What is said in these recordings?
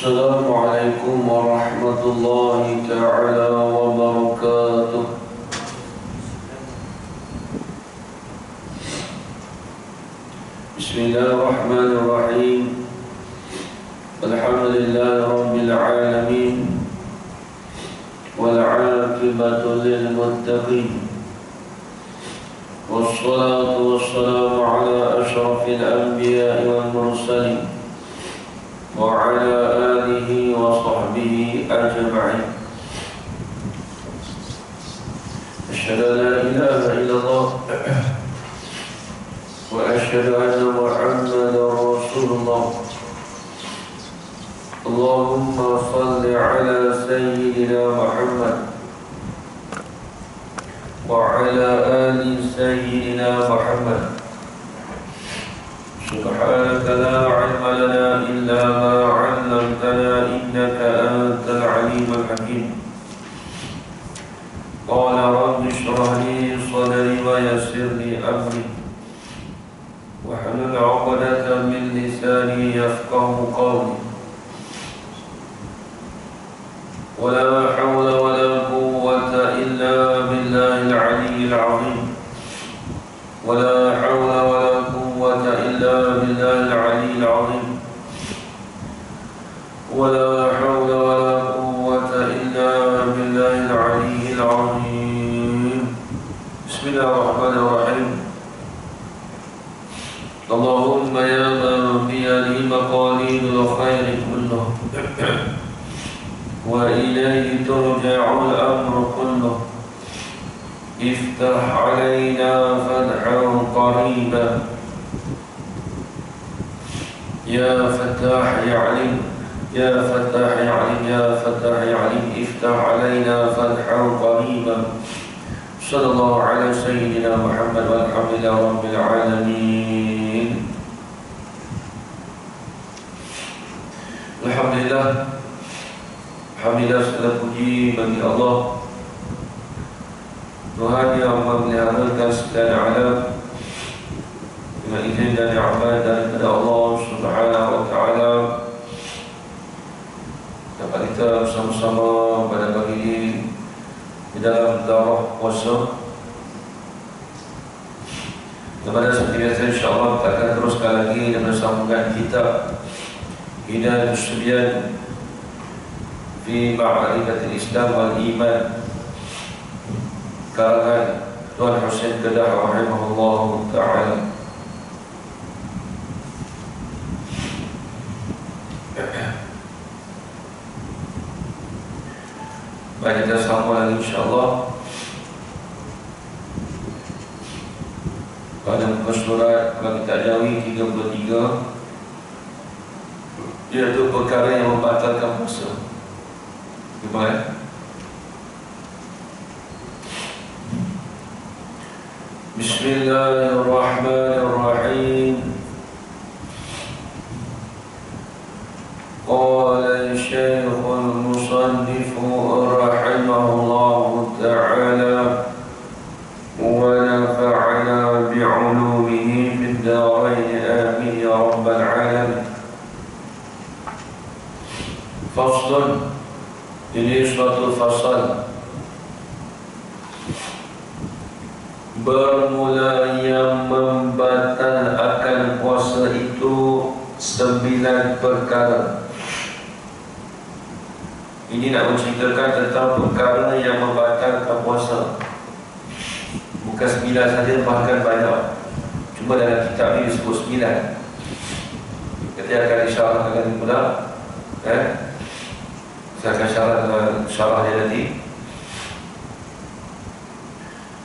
Assalamualaikum warahmatullahi ta'ala wabarakatuh. Bismillahirrahmanirrahim. Alhamdulillahi rabbil alamin. Wal 'aqibatu lil muttaqin. Wassalatu wassalamu ala asyrafil anbiya'i wal mursalin wa ala alihi wa sahbihi ajma'in. Asyhadu an la ilaha illallah wa asyhadu anna Muhammadar Rasulullah. Allahumma salli ala sayyidina Muhammad wa ala ali sayyidina Muhammad. Subhanaka la ilma lana illa ma 'allamtana innaka antal alimul hakim. Qala rabbi shrah li sadri wa yassir li amri wahlul 'uqdatam min lisani yafqahu qawli. Wala hawla wala quwwata illa billahil 'aliyyil 'azim. Wala hawla wala quwwata illa billahil 'aliyyil 'azim. Wala hawla wala quwwata illa billahil 'aliyyil 'azim. Bismillahirrahmanirrahim. Allahumma ya man biyadihi maqalidul khairi kulluh wa ilayhi turja'ul amru kulluh. Iftah 'alaina fadhan qariba ya Fattah ya 'alim ya Fattah ya 'alim ya Fattah ya 'alim. Iftah 'alaina fadhan qariba. Sallallahu ala sayyidina Muhammad walhamdulillahi rabbil alamin. Alhamdulillah, alhamdulillah, segala puji bagi Allah, Tuhan yang memeliharakan segala alam dengan izin dan ni'mat daripada Allah Subhanahu wa ta'ala. Dapat kita bersama-sama pada pagi ini di dalam darah puasa. Kepada seperti biasa, insyaAllah kita akan teruskan lagi dengan sambungan kitab Hidayatul Subyan fi Ma'rifatil Islam wal Iman, karangan Tuan Husain Kedah rahimahullah ta'ala. Baik, kita sambung lagi insyaAllah pada muka surat kalau kita jawi 33, iaitu perkara yang membatalkan puasa. Gimana? Bismillahirrahmanirrahim. Qala Syekhul Musannif rahimahullahu ta'ala wa nafa'ana bi'ulumihi fid darain amin ya rabbal alamin. Faslun, ini suatu fasal. Bermula yang membatalkan puasa itu 9 perkara. Ini nak menceritakan tentang perkara yang membatalkan puasa. Bukan 9 saja, bahkan banyak. Cuma dalam kitab ini disebut 9. Kita akan disyarahkan pula. Saya akan syarah dia nanti.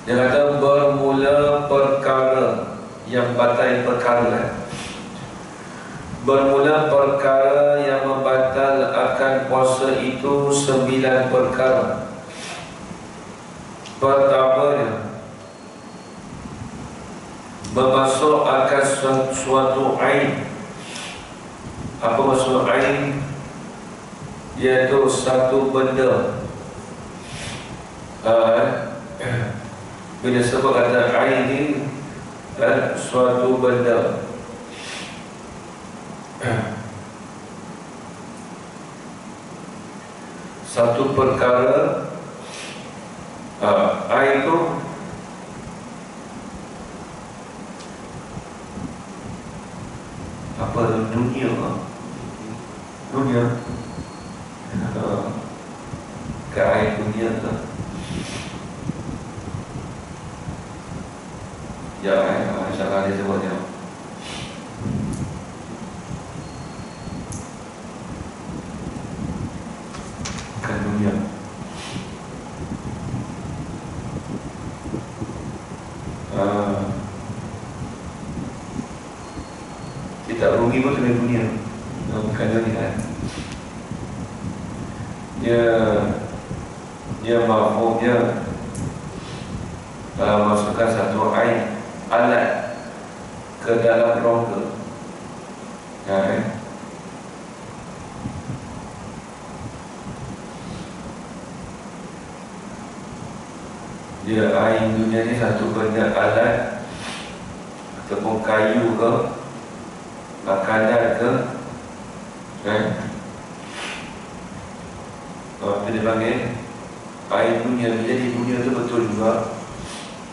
Dia kata bermula perkara yang batal perkara. Bermula perkara yang membatal akan puasa itu 9 perkara. Pertamanya, memasuk akan suatu ain. Apa maksud ain? Iaitu satu benda. Bila sebut kata ain ini, suatu benda. satu perkara air itu apa, dunia ke air dunia tu ya, insyaAllah dia sebutnya ke dunia. Kita rugi pun dengan dunia, bukan dunia. Dia mafhumnya masukkan satu alat ke dalam rongga, dia air dunia ni satu benda alat ataupun kayu ke, makanan ke, itu dipanggil air dunia. Jadi dunia itu betul juga,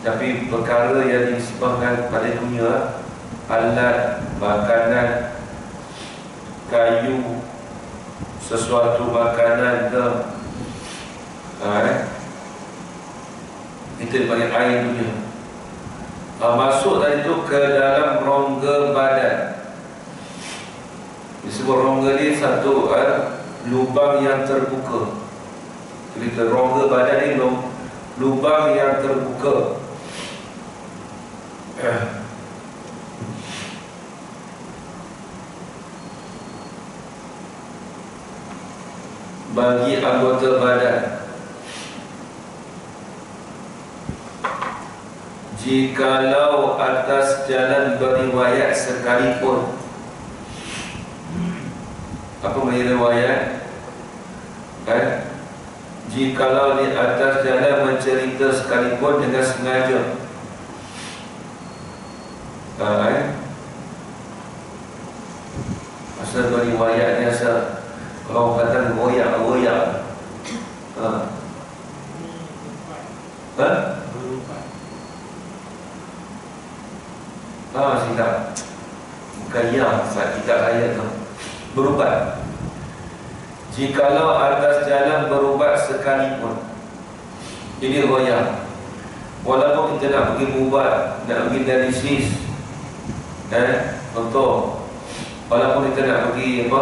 tapi perkara yang disebabkan pada dunia, alat, makanan, kayu, sesuatu makanan ke, itu dipanggil air dunia. Masuk tadi itu ke dalam rongga badan. Disebut rongga ni satu lubang yang terbuka. Jadi rongga badan ni lubang yang terbuka. Bagi anggota badan, jikalau atas jalan beriwayat sekalipun. Apa makna riwayat? Jikalau di atas jalan mencerita sekalipun dengan sengaja, asal beriwayat ni asal orang kata goyak. Silap. Bukan yang tidak ayat tu. Berubat. Jikalau atas jalan berubat sekalipun. Ini goyak. Walaupun kita nak pergi berubat, nak pergi dialisis, contoh, walaupun kita nak pergi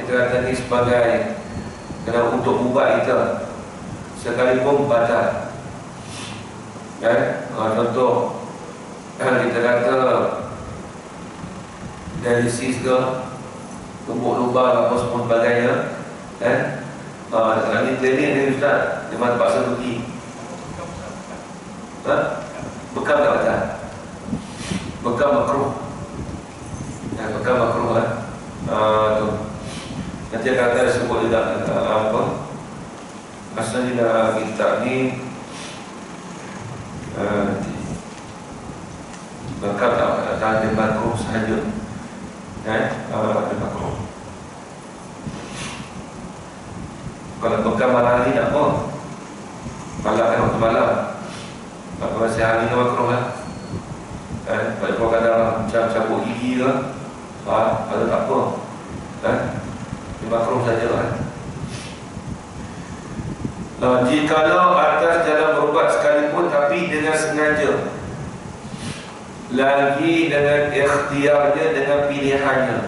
kita kata ni sebagai untuk ubat kita, sekalipun batal. Contoh, kita kata dialisis ke, tumbuk lubang apa semua sebagainya, ini training ni Ustaz, dia terpaksa pergi. Bekam tak batal? Bekam makruh. Bekam makruh tu. Nanti kata sebut juga asalnya kita ni bekam tak ada makruh sahaja. Ada makruh. Kalau bekam malam hari tak apa, malam kan waktu malam, apa masih hari ni makruh kalau kadang macam cabut gigi ke, ada tak apa, dia makruh saja. Jikalau atas jalan berubat sekalipun tapi dengan sengaja, lagi dengan ikhtiarnya, dengan pilihannya,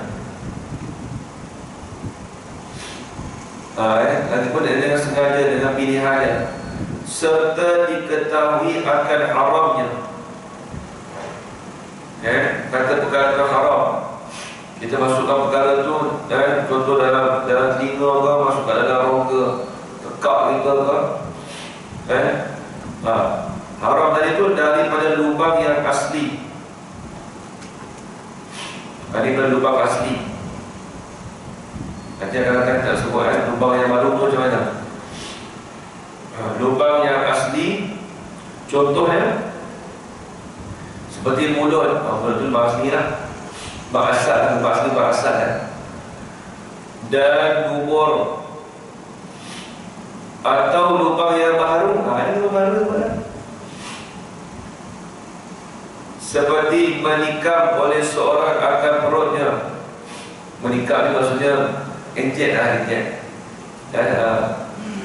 lagi pun dengan sengaja, dengan pilihannya, serta diketahui akan haramnya. Kata perkara haram, kita masukkan perkara tu, contoh dalam telinga ke, masukkan dalam rongga, tekak kita ke, haram tadi tu daripada lubang yang asli. Daripada lubang asli. Nanti akan tak sebut lubang yang baru tu macam mana. Lubang yang asli, contohnya seperti mulut. Mulut tu lubang asli lah, lubang asal, lubang asli, lubang asal dan dubur Atau lubang yang baru. Ini lubang baru. Seperti menikam oleh seorang akan perutnya. Menikam ni maksudnya injek injek.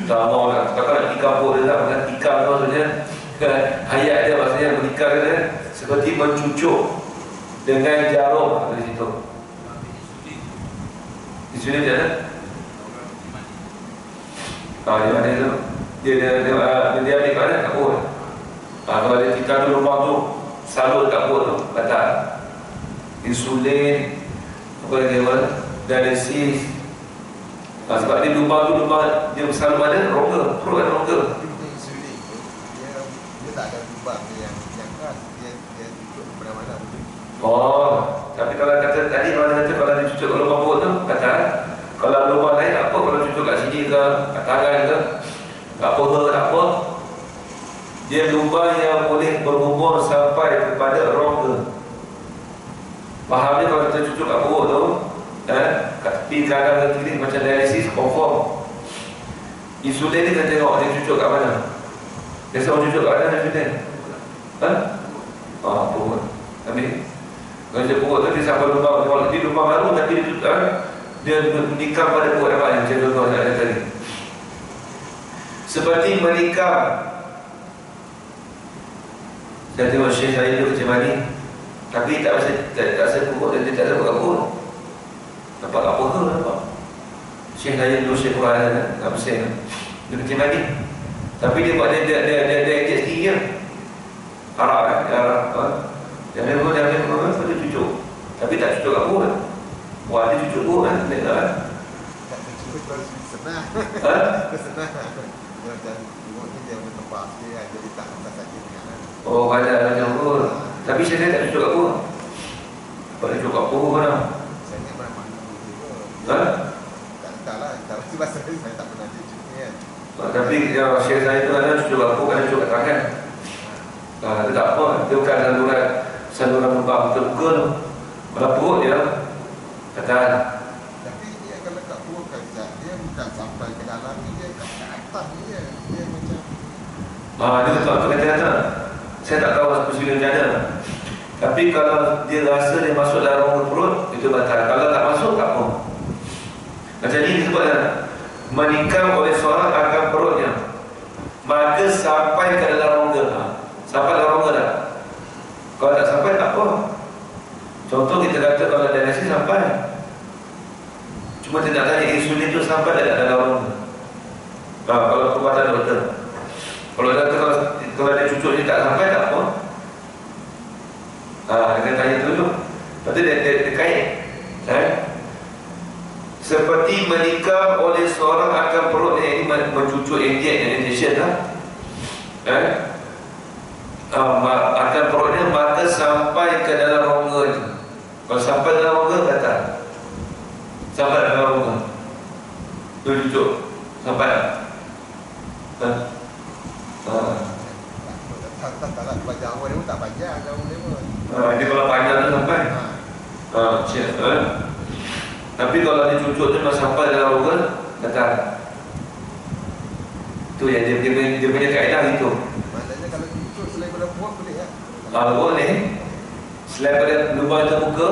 Tak mau nak kata nak tikam pun dia tak. Bukan tikam tu maksudnya hayat dia maksudnya menikam dia seperti mencucuk dengan jarum di situ. Di sini dia ada. Dia mana tu? Dia ambil mana? Tak boleh. Kalau dia tikam tu lubang tu salur tak boleh tu, batal. Insulin, apa lagi apa? Dialisis. Sebab dia lubang tu dia selalu ada rongga, perut ada rongga. Insulin tu dia tak ada lubang yang keras, dia cucuk mana-mana. Tapi kalau kata tadi mana kata kalau dia cucuk kat lubang perut tu, batal. Kalau lubang lain tak apa, kalau cucuk kat sini ke, kat tangan ke, kat paha tak apa. Dia lubang yang boleh berhubung sampai kepada rongga. Faham dia kalau kita cucuk kat perut tu, kat tepi kanan ke kiri macam dialisis, confirm. Insulin ni kita tengok dia cucuk kat mana. Biasa orang cucuk kat mana insulin? Perut. Ambil. Kalau dia perut tu dia sampai lubang. Dia lubang baru tapi dia menikam pada perut apa yang macam contoh saya ada tadi. Seperti menikam. Saya tengok Syekh saya tu macam ni. Tapi tak rasa perut dia tak ada perut. Nampak apa ke nampak. Syekh saya dulu Syekh Quran tak bersih. Dia macam ni. Tapi dia buat dia ejek sendiri je. Harap dia ambil dia cucuk. Tapi tak cucuk kat perut. Wah dia cucuk perut kan. Tak cucuk senang. Senang. Dia bertebas dia jadi tak atas saja. Pada macam tu. Tapi saya tak cucuk kat perut. Apa dia cucuk kat perut mana? Saya ni memang taklah sebab saya tak pernah cucuk ni kan. Tapi yang Syekh saya tu ada cucuk kat perut, ada cucuk kat tangan. Dia tak apa. Dia bukan saluran lubang terbuka tu. Pada perut dia kata. Tapi dia kalau kat perut kan dia bukan sampai ke dalam ni, dia kat atas ni dia macam Dia betul kata. Saya tak tahu spesifik macam mana. Tapi kalau dia rasa dia masuk dalam rongga perut, itu batal. Kalau tak masuk, tak apa. Macam ni disebutkan menikam oleh seorang akan perutnya, maka sampai ke dalam rongga. Sampai dalam rongga tak? Kalau tak sampai, tak apa. Contoh kita kata kalau dialisis sampai. Cuma tidak tanya insulin itu sampai tak dalam rongga. Kalau perbuatan doktor. Kalau doktor kalau dia cucuk dia tak sampai, tak apa. Dia tanya dulu. Lepas tu dia kait. Seperti menikam oleh seorang akan perut. Ini mencucuk injection lah. Akan perutnya maka sampai ke dalam rongga ni. Kalau sampai dalam rongga, batal. Sampai dalam rongga tu cucuk. Sampai taklah sebab jauh dia pun tak panjang jauh dia pun. Dia kalau panjang tu sampai. Tapi kalau dia cucuk tu dah sampai dalam rongga, batal. Tu yang dia punya kaedah itu. Maknanya kalau cucuk selain pada perut boleh ya? Boleh. Selain pada lubang terbuka,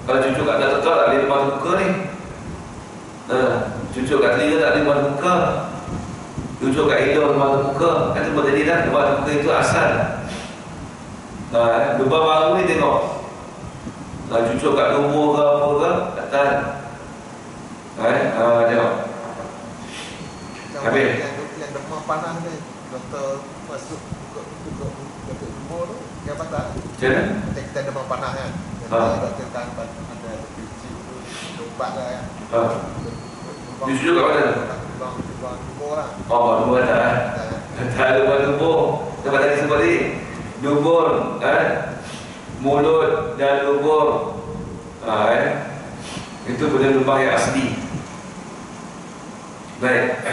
kalau cucuk kat dalam tekak tak boleh lubang terbuka ni. Cucuk kat telinga tak boleh lubang terbuka. Cucuk kat hidung lubang terbuka. Nanti buat tadi dah, lubang terbuka itu asal. Lubang baru ni tengok. Cucuk kat lumbur ke apa ke, batal. Tengok. Habis. Yang demam panas ni, doktor masuk buka lumbur tu, yang batal. Macam mana? Macam kita demam panas kan. Doktor kan ada pici tu, ubat lah kan. Dia cucuk kat mana? Lubang lumbur lah. Lumbur batal. Tak ada lubang lumbur. Sebab tadi sebut tadi. Lumbur, mulut dan lubur. Itu boleh lubang yang asli. Baik.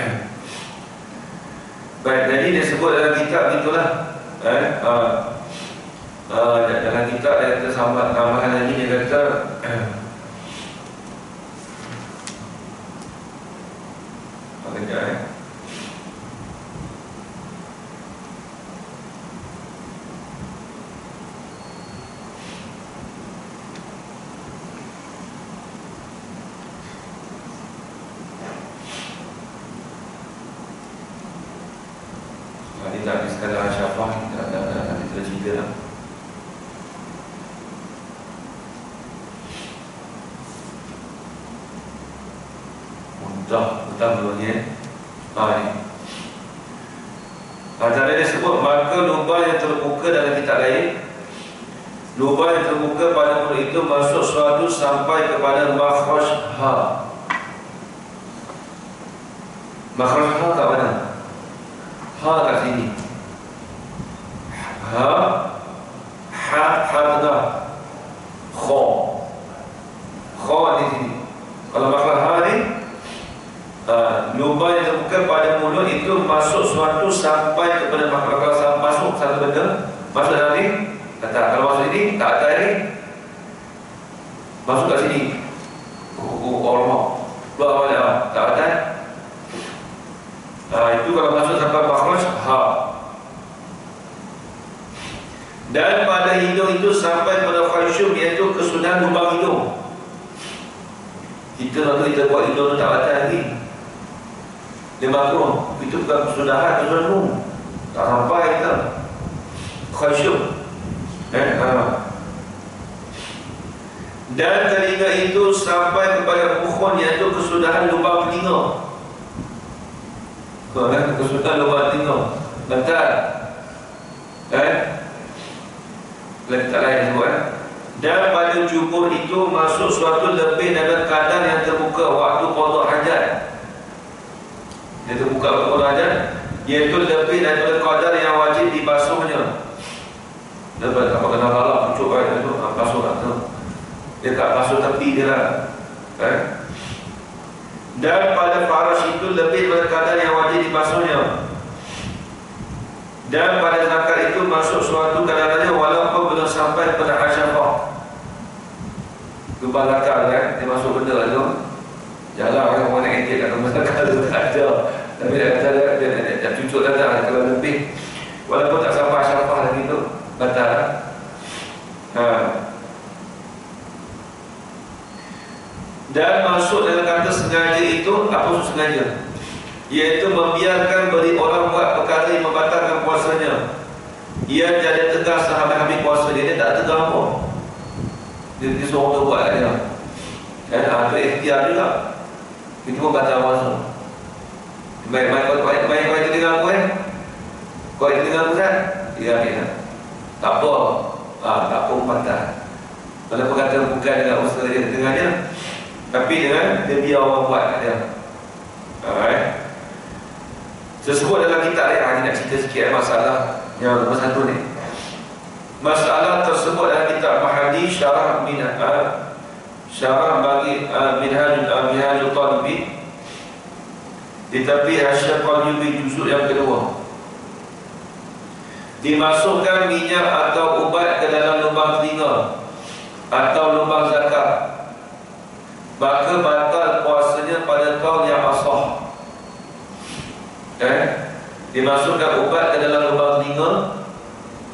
Jadi dia sebut dalam kitab gitulah. Dalam kitab dia kata tambahan lagi dia kata kejap cerita lah. Mudah belum ni. Ni. Antara dia sebut, maka lubang yang terbuka dalam kitab lain, lubang yang terbuka pada mulut itu masuk suatu sampai kepada makhraj ha. Makhraj ha kat mana? Ha kat sini. Ha, ha, ha tengah, kha, kha di sini. Kalau makhraj ha ni, lubang yang terbuka pada mulut itu masuk suatu sampai kepada makhraj. Kalau masuk satu benda, masuk dalam ni, kata kalau masuk sini, tak ada ni, masuk kat sini. Allah, keluar balik, tak ada. Itu kalau masuk sampai makhraj ha. Dan pada hidung itu sampai pada khasyum, iaitu kesudahan lubang hidung. Kita buat hidung tak batal lagi, dia makruh. Itu bukan kesudahan, kesudahan tak sampai kita khasyum. Dan telinga itu sampai kepada mukhon, iaitu kesudahan lubang telinga. Kesudahan lubang telinga batal. Tak lain sebut. Dan pada jubur itu masuk suatu lebih dari kadar yang terbuka waktu qada hajat. Dia terbuka waktu qada hajat, iaitu lebih daripada kadar yang wajib dibasuhnya. Dapat apa kena balak pucuk air tu, basuh tak tu. Dia tak basuh tepi dia lah. Dan pada faras itu lebih daripada kadar yang wajib dibasuhnya. Dan pada zakat itu masuk suatu kadang-kadang walaupun belum sampai pada asyafah. Lubang zakat kan, dia masuk benda tu. Jarang orang nak etik kat rumah zakat tu, tak ada. Tapi dia kata dia cucuk datang kalau lebih. Walaupun tak sampai asyafah lagi tu, batal. Dan masuk dalam kata sengaja itu, apa maksud sengaja? Iaitu membiarkan beri orang buat perkara yang membatalkan puasanya. Ia jadi tegas sahabat habis puasa dia tak tegas pun. Dia suruh tu buat dia. Itu ikhtiar juga. Itu pun batal puasa. Baik kau itu dengar aku kau itu dengar aku kan? Ya. Tak apa. Tak apa batal. Walaupun kata bukan dengan usaha dia dengar dia, tapi dengan dia biar orang buat dia. Alright. Tersebut dalam kitab lain. Nak cerita sikit masalah yang nombor satu ni. Masalah tersebut dalam kitab Mahadi Syarah bagi Minhajul Talibi di tepi Hasyah Qalyubi juzuk yang kedua. Dimasukkan minyak atau ubat ke dalam lubang telinga atau lubang zakat, maka batal puasanya pada kaul yang asah. Dimasukkan ubat ke dalam lubang telinga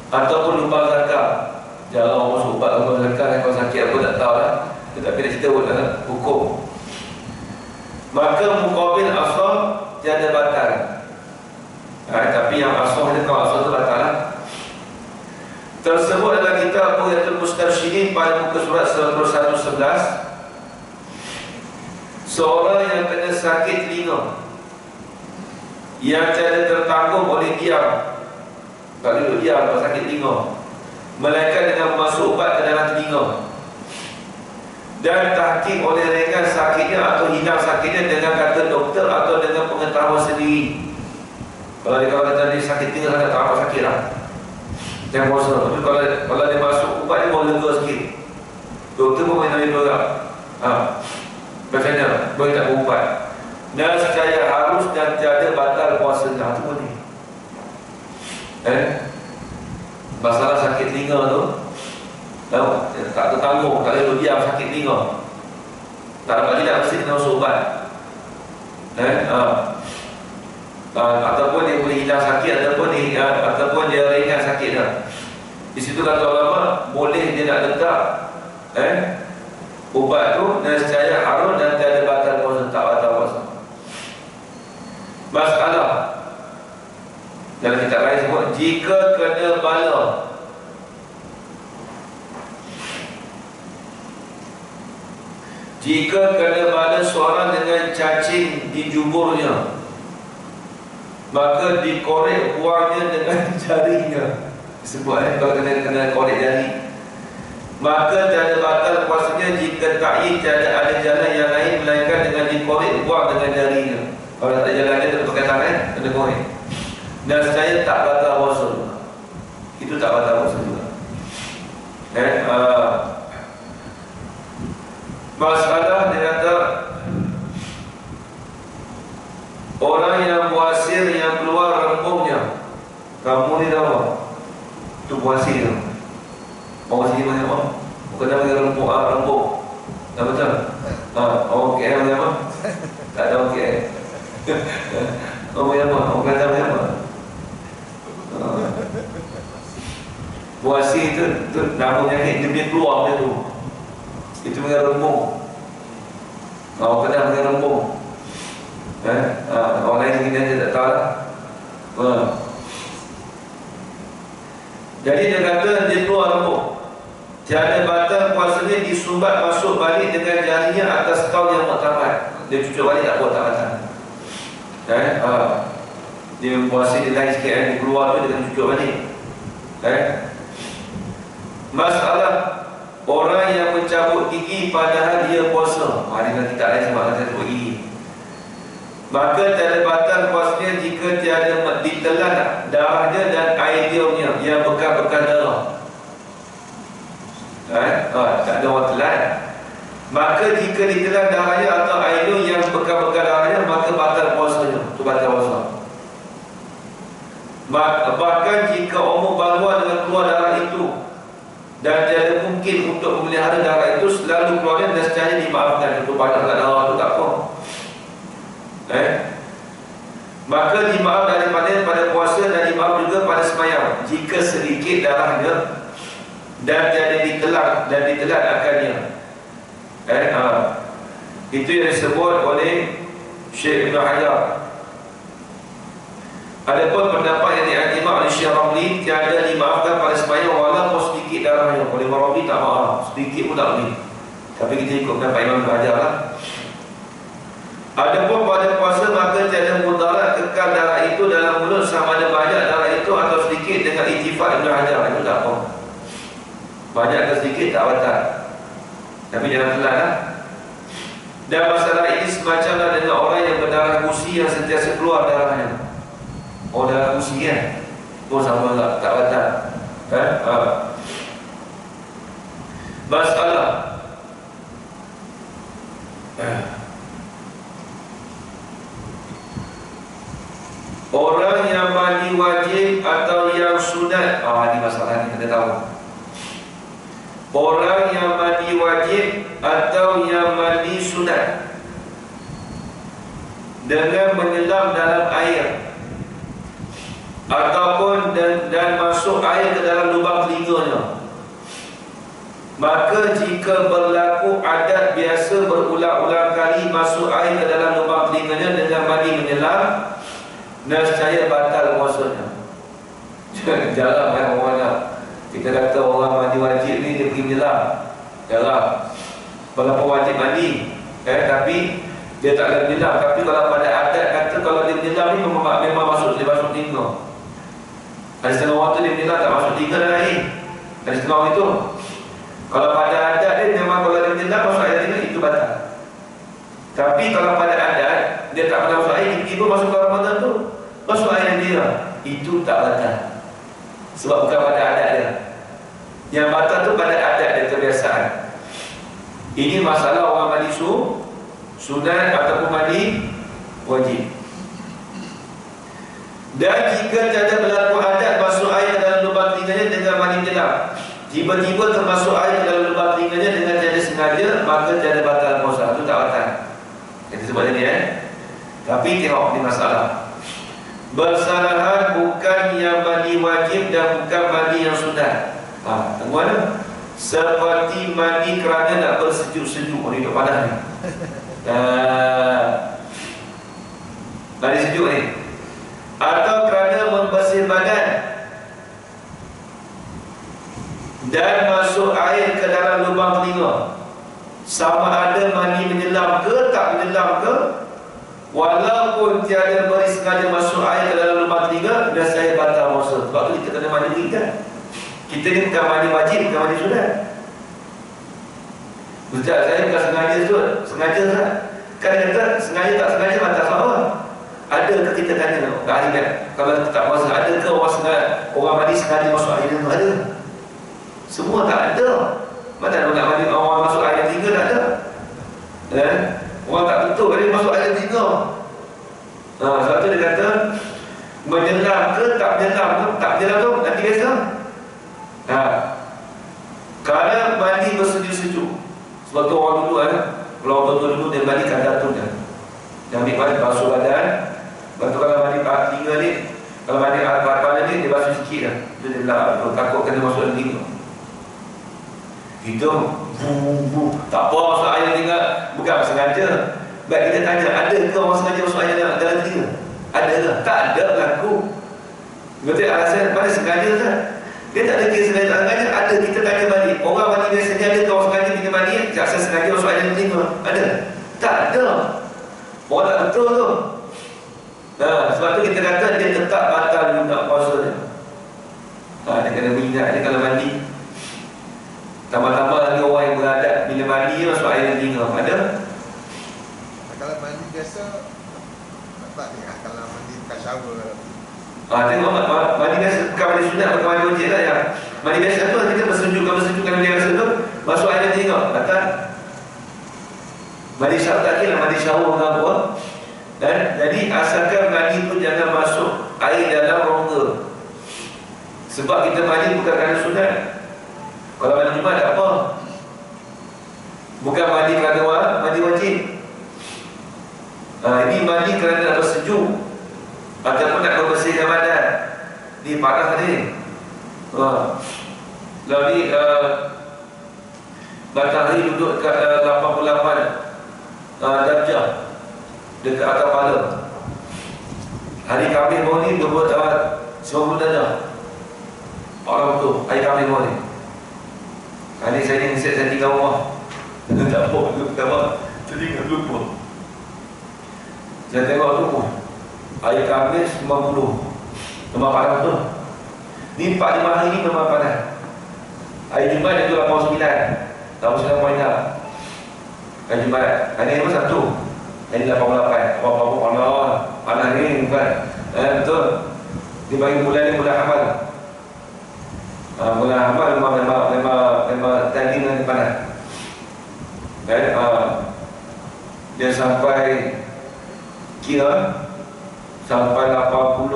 ataupun lubang zakat. Jangan orang masuk ubat lubang zakat, kalau sakit aku tak tahu lah. Tetapi dia cerita hukum. Maka muqabil asal tiada batal. Tapi yang asal dia, kalau asal tu batal lah. Tersebut adalah kitab Buyatul Mustarsyidin pada muka surat 111. Seorang yang kena sakit telinga, yang tiada tertanggung oleh diam, tak duduk diam kalau sakit telinga, melainkan dengan masuk ubat ke dalam telinga, dan tahkim oleh ringan sakitnya atau hilang sakitnya dengan kata doktor atau dengan pengetahuan sendiri. Kalau dia kata dia sakit telinga sangat, tak apa sakit lah, jangan puasa. Tapi kalau dia masuk ubat, dia boleh lega sikit. Doktor pun boleh nampak juga. Macamnya boleh tak berubat. Dan secara harus dan tiada batal puasanya. Itu pun ni. Masalah sakit telinga tu, tahu, tak tertanggung, tak boleh diam sakit telinga, tak dapat tidak mesti kena masuk ubat. Ataupun dia boleh hilang sakit, ataupun dia ringan sakit dah. Di situ kata ulama, boleh dia nak letak ubat tu dan secara harus dan tiada batal puasa, tak batal puasa. Masalah dalam kitab lain sebut, jika kena bala Jika kena bala seorang dengan cacing di juburnya, maka dikorek buangnya dengan jarinya. Sebab kalau kena korek jari, maka tiada batal puasanya jika takyid tiada ada jalan yang lain melainkan dengan dikorek buang dengan jarinya. Kalau tak ada jalan lain, tak pakai tangan, kena korek. Dan saya tak batal puasa juga. Itu tak batal puasa juga. Masalah dia kata, orang yang buasir yang keluar rembungnya, kamu ni tahu tu buasir. Orang sini macam apa? Bukan nama rembung, rembung. Tak betul? Orang KL macam apa? Tak ada orang KL. Orang macam apa? Orang kata macam apa? Buasir tu nama penyakit, dia keluar macam tu. Itu dengan rembung. Orang kena dengan rembung. Orang lain mungkin dia tak tahu lah. Jadi dia kata dia keluar rembung, tiada batal puasanya disumbat masuk balik dengan jarinya atas kaul yang muktamad. Dia cucuk balik tak buat tak batal. Dia puasa dia lain sikit, dia keluar tu dia kena cucuk balik. Masalah orang yang mencabut gigi padahal dia puasa. Dia nanti tak lain sebab dia cabut gigi. Maka tiada batal puasanya jika tiada ditelan darahnya dan air diamnya yang bekas-bekas darah. Tak ada orang telan. Maka jika ditelan darahnya atau air yang bekas-bekas darahnya, maka batal puasanya. Itu batal puasa. Bahkan jika umur baluan dengan keluar darah itu dan tiada mungkin untuk memelihara darah itu, selalu keluarnya dan secara dimaafkan. Itu banyak darah itu tak apa. Maka dimaaf pada puasa dan dimaaf juga pada sembahyang jika sedikit darahnya dan tiada ditelan akannya. Itu yang disebut oleh Syekh Ibn Hajar. Adapun pendapat yang diiktimad oleh Syekh Ramli, tiada dimaafkan pada sembahyang walaupun sedikit darahnya. Oleh Ramli tak maaf, sedikit pun tak boleh. Tapi kita ikut pendapat Imam Ibn Hajar lah. Adapun pada puasa, maka tiada mudarat kekal darah itu dalam mulut sama ada banyak darah itu atau sedikit dengan ittifaq Ibn Hajar. Itu tak apa. Banyak atau sedikit tak batal. Tapi jangan telan lah. Dan masalah ini semacamlah dengan orang yang berdarah gusi yang sentiasa keluar darahnya. Darah gusi kan? Sama tak batal. Masalah orang yang mandi wajib atau yang sunat. Ini masalah ni kita tahu. Orang yang mandi wajib atau yang mandi sunat dengan menyelam dalam air ataupun dan masuk air ke dalam lubang telinganya, maka jika berlaku adat biasa berulang-ulang kali masuk air ke dalam lubang telinganya dengan mandi menyelam, nescaya batal puasanya. Jarang orang nak. Kita kata orang mandi wajib ni dia pergi menyelam. Jarang. Walaupun wajib mandi, tapi dia tak ada menyelam. Tapi kalau pada adat kata kalau dia menyelam ni memang masuk telinga. Ada setengah orang tu dia menyelam tak masuk telinga dan air. Ada setengah orang itu. Kalau pada adat dia memang kalau dia menyelam masuk air telinga, itu batal. Tapi kalau pada adat dia tak pernah masuk air, tiba-tiba masuk ke Ramadan tu masuk air dia, itu tak batal. Sebab bukan pada adat dia. Yang batal tu pada adat dan kebiasaan. Ini masalah orang mandi sunat ataupun mandi wajib. Dan jika tiada berlaku adat masuk air ke dalam lubang telinganya dengan mandi menyelam, tiba-tiba termasuk air ke dalam lubang telinganya dengan tiada sengaja, maka tiada batal puasa. Itu tak batal. Itu sebab tadi Tapi tengok ni masalah. Bersalahan bukan yang mandi wajib dan bukan mandi yang sunat. Tengok mana? Seperti mandi kerana nak bersejuk-sejuk. Ni duduk panas ni. Mandi sejuk ni. Atau kerana membersih badan dan masuk air ke dalam lubang telinga, sama ada mani menyelam ke tak menyelam ke, walaupun tiada beri sengaja masuk air ke dalam lubang telinga, dah saya batal puasa. Sebab tu kita kena mandi kan. Kita ni bukan mandi wajib, bukan mandi sunat. Ustaz, saya bukan sengaja tu, sengaja tak? Kan dia kata sengaja tak sengaja batal sama. Ada ke kita tanya ahli kan? Kalau tak puasa, ada ke orang sengaja, orang mandi sengaja masuk air tu? Ada. Semua tak ada. Mana nak mandi orang masuk air telinga, tak ada. Orang tak betul kan dia masuk air telinga. Sebab tu dia kata menyelam ke tak menyelam tu, tak menyelam tu nanti biasa. Kerana mandi bersejuk-sejuk. Sebab tu orang dulu kalau orang tua dulu dia mandi kadar tu dah. Dia ambil mandi basuh badan. Lepas tu kalau mandi telinga ni, kalau mandi kepala ni dia basuh sikit dah. Dia takut kena masuk dalam telinga. Kita tak apa masuk air telinga, bukan sengaja. Baik kita tanya, ada ke orang sengaja masuk air dalam telinga? Ada ke? Tak ada berlaku. Betul alasan pada sengaja kan? Dia tak ada kes sengaja tak sengaja. Ada, kita tanya balik. Orang mandi biasanya ada ke orang sengaja pergi mandi? Saya sengaja masuk air dalam telinga. Ada? Tak ada. Orang tak betul tu. Sebab tu kita kata dia tetap batal juga puasa dia. Dia kena ingat dia kalau mandi. Tambah-tambah lagi orang yang beradab bila mandi masuk air dalam telinga. Ada? Kalau mandi biasa tak ni kalau mandi bukan shower. Tengok mandi biasa bukan mandi sunat, bukan mandi wajib lah ya. Mandi biasa tu kita bersujudkan dia biasa tu masuk air dalam telinga. Batal. Mandi shower tak kira mandi shower dengan apa. Dan jadi asalkan mandi tu jangan masuk air dalam rongga. Sebab kita mandi bukan kerana sunat. Kalau mandi Jumat tak apa. Bukan mandi kerana mandi wajib. Ini mandi kerana nak bersejuk ataupun nak membersihkan badan. Ni panas tadi. Lalu ni matahari duduk kat 88 darjah dekat atas kepala. Hari Khamis baru ni 90 darjah. Panas betul hari Khamis baru ni. Hari saya ni saya tinggal rumah. Tak apa. Jadi tak lupa. Saya tengok tu hari Khamis 50. Memang panas betul. Ni 4-5 hari ni memang panas. Hari Jumaat itu 89. 89.6. Hari Jumaat. Hari ni pun 1. Hari 88. Apa-apa panas ni bukan. Betul. Dia bagi bulan ni bulan amal. Bulan amal memang tadi dengan panas. Dia sampai kira sampai 80.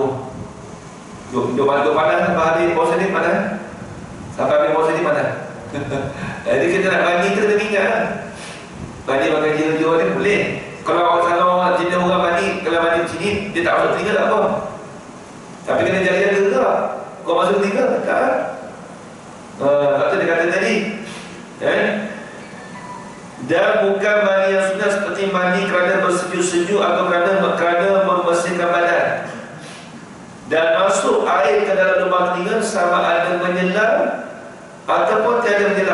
Duk panas hari puasa ni panas. Sampai hari puasa ni panas. Jadi kita nak mandi tu kena ingat. Mandi pakai jilid-jilid ni boleh. Kalau orang jenis orang mandi, kalau mandi sini dia tak masuk telinga tak apa. Tapi kena jaga-jaga juga. Kau masuk telinga tak? Tak tu dia kata tadi. Dan bukan mandi yang sunnah seperti mandi kerana bersejuk-sejuk atau kerana membersihkan badan. Dan masuk air ke dalam lubang telinga sama ada menyelam ataupun tiada menyelam.